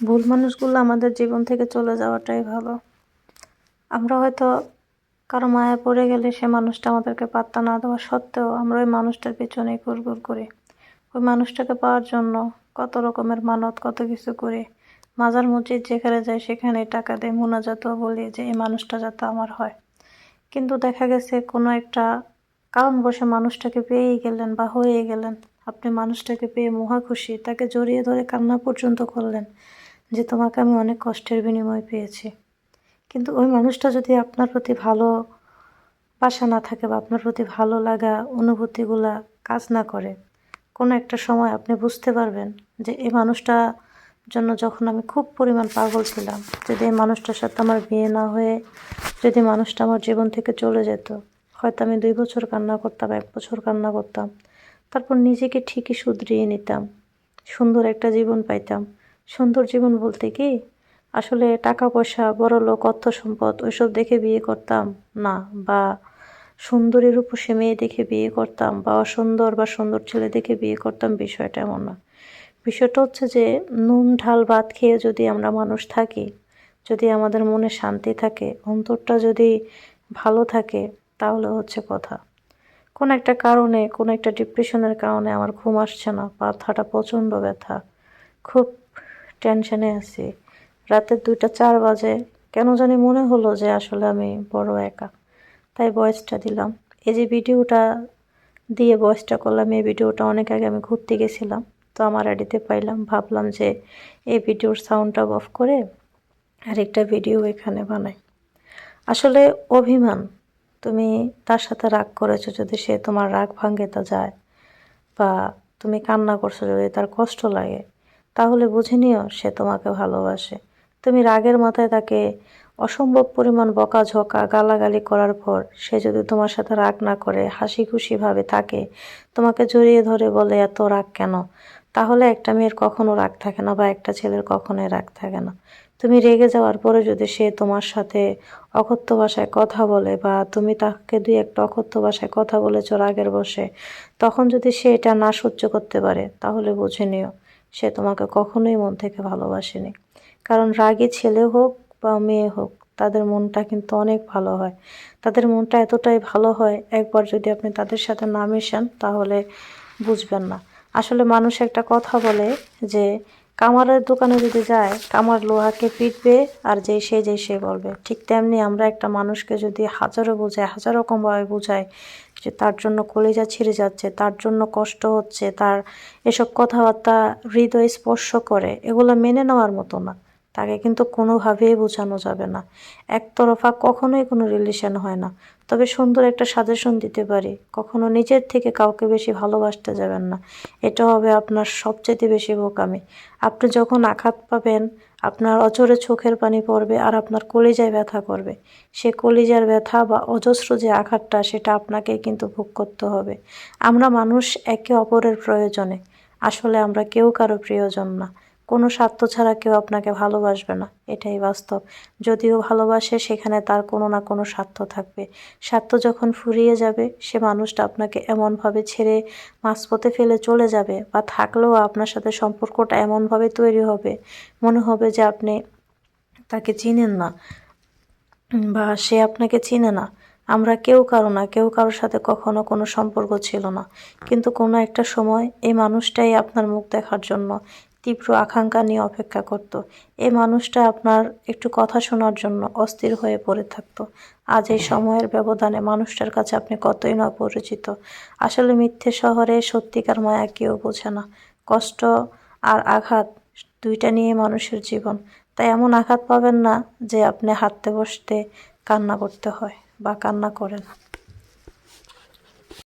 ভুল মানুষগুলো আমাদের জীবন থেকে চলে যাওয়াটাই ভালো। আমরা হয়তো কারো মায়া পড়ে গেলে সে মানুষটা আমাদেরকে পাত্তা না দেওয়া সত্ত্বেও আমরা ওই মানুষটার পিছনেই ঘুরঘুর করি। ওই মানুষটাকে পাওয়ার জন্য কত রকমের মানত কত কিছু করি। মাজার মসজিদ যেখানে যাই সেখানে টাকা দিয়ে মোনাজাতও বলি যে এই মানুষটা যাতে আমার হয়। কিন্তু দেখা গেছে কোনো একটা কারণবশে মানুষটাকে পেয়েই গেলেন বা হয়ে গেলেন। আপনি মানুষটাকে পেয়ে মহা খুশি, তাকে জড়িয়ে ধরে কান্না পর্যন্ত করলেন যে তোমাকে আমি অনেক কষ্টের বিনিময় পেয়েছি। কিন্তু ওই মানুষটা যদি আপনার প্রতি ভালোবাসা না থাকে বা আপনার প্রতি ভালো লাগা অনুভূতিগুলা কাজ না করে, কোনো একটা সময় আপনি বুঝতে পারবেন যে এই মানুষটা জন্য যখন আমি খুব পরিমাণ পাগল ছিলাম, যদি এই মানুষটার সাথে আমার বিয়ে না হয়ে যদি মানুষটা আমার জীবন থেকে চলে যেত, হয়তো আমি 2 বছর কান্না করতাম, 1 বছর কান্না করতাম, তারপর নিজেকে ঠিকই শুধরিয়ে নিতাম, সুন্দর একটা জীবন পাইতাম। সুন্দর জীবন বলতে কি আসলে টাকা পয়সা, বড়লোক, অর্থ সম্পদ ওইসব দেখে বিয়ে করতাম না, বা সুন্দরী রূপসী মেয়ে দেখে বিয়ে করতাম, বা অসুন্দর বা সুন্দর ছেলে দেখে বিয়ে করতাম, বিষয়টা এমন না। বিষয়টা হচ্ছে যে নুন ঢাল ভাত খেয়ে যদি আমরা মানুষ থাকি, যদি আমাদের মনে শান্তি থাকে, অন্তরটা যদি ভালো থাকে, তাহলে হচ্ছে কথা। কোনো একটা কারণে, কোনো একটা ডিপ্রেশনের কারণে আমার ঘুম আসছে না, মাথাটা প্রচণ্ড ব্যথা, খুব টেনশনে আছি, রাতের 2টা 4 বাজে, কেন জানি মনে হলো যে আসলে আমি বড় একা, তাই ভয়েসটা দিলাম। এই যে ভিডিওটা দিয়ে ভয়েসটা করলাম, এই ভিডিওটা অনেক আগে আমি ঘুরতে গেছিলাম, তো আমার আইডিতে পাইলাম, ভাবলাম যে এই ভিডিওর সাউন্ডটা অফ করে আরেকটা ভিডিও এখানে বানাই। আসলে অভিমান, তুমি তার সাথে রাগ করেছো, যদি সে তোমার রাগ ভাঙে তা যায়, বা তুমি কান্না করছো যদি তার কষ্ট লাগে, তাহলে বুঝে নিও সে তোমাকে ভালোবাসে। তুমি রাগের মাথায় তাকে অসম্ভব পরিমাণ বকাঝকা গালাগালি করার পর সে যদি তোমার সাথে রাগ না করে হাসি খুশিভাবে থাকে, তোমাকে জড়িয়ে ধরে বলে এত রাগ কেন, তাহলে একটা মেয়ের কখনো রাগ থাকে না, বা একটা ছেলের কখনোই রাগ থাকে না। তুমি রেগে যাওয়ার পরে যদি সে তোমার সাথে অকথ্য ভাষায় কথা বলে, বা তুমি তাকে 2 একটা অকথ্য ভাষায় কথা বলেছো রাগের বশে, তখন যদি সে এটা না সহ্য করতে পারে, তাহলে বুঝে নিও সে তোমাকে কখনোই মন থেকে ভালোবাসেনি। কারণ রাগী ছেলে হোক বা মেয়ে হোক, তাদের মনটা কিন্তু অনেক ভালো হয়। তাদের মনটা এতটাই ভালো হয়, একবার যদি আপনি তাদের সাথে না মেশেন তাহলে বুঝবেন না। আসলে মানুষ একটা কথা বলে যে কামারের দোকানে যদি যায়, কামার লোহাকে পিটবে আর যেই সে বলবে। ঠিক তেমনি আমরা একটা মানুষকে যদি হাজারো বোঝাই, হাজার রকমভাবে বোঝাই যে তার জন্য কলিজা ছিঁড়ে যাচ্ছে, তার জন্য কষ্ট হচ্ছে, তার এসব কথাবার্তা হৃদয় স্পর্শ করে, এগুলো মেনে নেওয়ার মতো না। তাকে কিন্তু কোনোভাবেই বোঝানো যাবে না। একতরফা কখনোই কোনো রিলেশন হয় না। তবে সুন্দর একটা সাজেশন দিতে পারি, কখনো নিজের থেকে কাউকে বেশি ভালোবাসতে যাবেন না। এটা হবে আপনার সবচেয়ে বেশি বোকামি। আপনি যখন আঘাত পাবেন, আপনার অঝরে চোখের পানি পড়বে আর আপনার কলিজায় ব্যথা করবে। সে কলিজার ব্যথা বা অজস্র যে আঘাতটা, সেটা আপনাকেই কিন্তু ভোগ করতে হবে। আমরা মানুষ একে অপরের প্রয়োজনে, আসলে আমরা কেউ কারো প্রিয়জন না। কোনো স্বার্থ ছাড়া কেউ আপনাকে ভালোবাসবে না, এটাই বাস্তব। যদিও ভালোবাসে, সেখানে তার কোনো না কোনো স্বার্থ থাকবে। স্বার্থ যখন ফুরিয়ে যাবে, সে মানুষটা আপনাকে এমনভাবে ছেড়ে মাঝপথে ফেলে চলে যাবে, বা থাকলেও আপনার সাথে সম্পর্কটা এমনভাবে তৈরি হবে, মনে হবে যে আপনি তাকে চিনেন না, বা সে আপনাকে চিনে না। আমরা কেউ কারোর সাথে কখনো কোনো সম্পর্ক ছিল না, কিন্তু কোনো একটা সময় এই মানুষটাই আপনার মুখ দেখার জন্য তীব্র আকাঙ্ক্ষা নিয়ে অপেক্ষা করত। এই মানুষটা আপনার একটু কথা শোনার জন্য অস্থির হয়ে পড়ে থাকতো। আজ এই সময়ের ব্যবধানে মানুষটার কাছে আপনি কতই না পরিচিত। আসলে মিথ্যে শহরে সত্যিকার মায়া কেউ বোঝে না। কষ্ট আর আঘাত 2টা নিয়ে মানুষের জীবন। তাই এমন আঘাত পাবেন না যে আপনি হাঁটতে বসতে কান্না করতে হয় বা কান্না করেন।